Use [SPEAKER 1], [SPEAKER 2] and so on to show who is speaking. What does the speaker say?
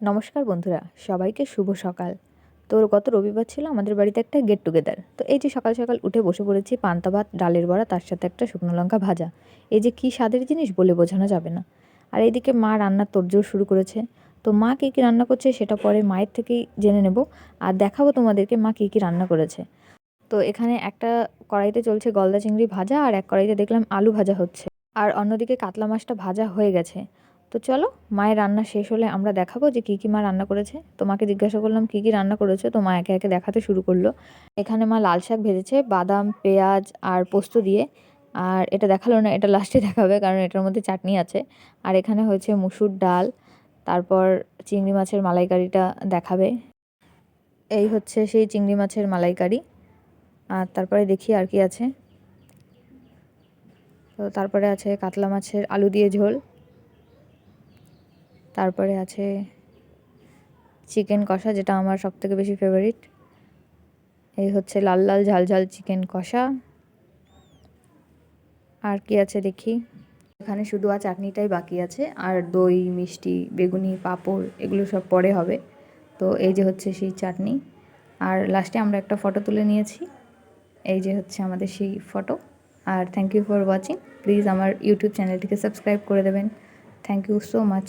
[SPEAKER 1] নমস্কার বন্ধুরা, সবাইকে শুভ সকাল। তো গত রবিবার ছিল আমাদের বাড়িতে একটা গেট টুগেদার। তো এই যে সকাল সকাল উঠে বসে পড়েছি, পান্তা ভাত, ডালের বড়া, তার সাথে একটা শুকনো লঙ্কা ভাজা। এই যে কী স্বাদের জিনিস বলে বোঝানো যাবে না। আর এইদিকে মা রান্নার তোড়জোড় শুরু করেছে। তো মা কী কী রান্না করছে সেটা পরে মায়ের থেকেই জেনে নেব, আর দেখাবো তোমাদেরকে মা কী কী রান্না করেছে। তো এখানে একটা কড়াইতে চলছে গলদা চিংড়ি ভাজা, আর এক কড়াইতে দেখলাম আলু ভাজা হচ্ছে, আর অন্যদিকে কাতলা মাছটা ভাজা হয়ে গেছে। তো চলো, মায়ের রান্না শেষ হলে আমরা দেখাবো যে কী কী মা রান্না করেছে। তো মাকে জিজ্ঞাসা করলাম কী কী রান্না করেছে, তো মা একে একে দেখাতে শুরু করলো। এখানে মা লাল শাক ভেজেছে বাদাম, পেঁয়াজ আর পোস্ত দিয়ে। আর এটা দেখালো না, এটা লাস্টে দেখাবে, কারণ এটার মধ্যে চাটনি আছে। আর এখানে হয়েছে মুসুর ডাল, তারপর চিংড়ি মাছের মালাইকারিটা দেখাবে। এই হচ্ছে সেই চিংড়ি মাছের মালাইকারি। আর তারপরে দেখি আর কি আছে। তো তারপরে আছে কাতলা মাছের আলু দিয়ে ঝোল, তারপরে আছে চিকেন কষা, যেটা আমার সবথেকে বেশি ফেভারিট। এই হচ্ছে লাল লাল ঝাল ঝাল চিকেন কষা। আর কি আছে দেখি। এখানে শুধু আর চাটনিটাই বাকি আছে, আর দই, মিষ্টি, বেগুনি, পাঁপড় এগুলো সব পরে হবে। তো এই যে হচ্ছে সেই চাটনি। আর লাস্টে আমরা একটা ফটো তুলে নিয়েছি। এই যে হচ্ছে আমাদের সেই ফটো। আর thank you for watching. Please আমার ইউটিউব চ্যানেলটিকে সাবস্ক্রাইব করে দেবেন। Thank you so much.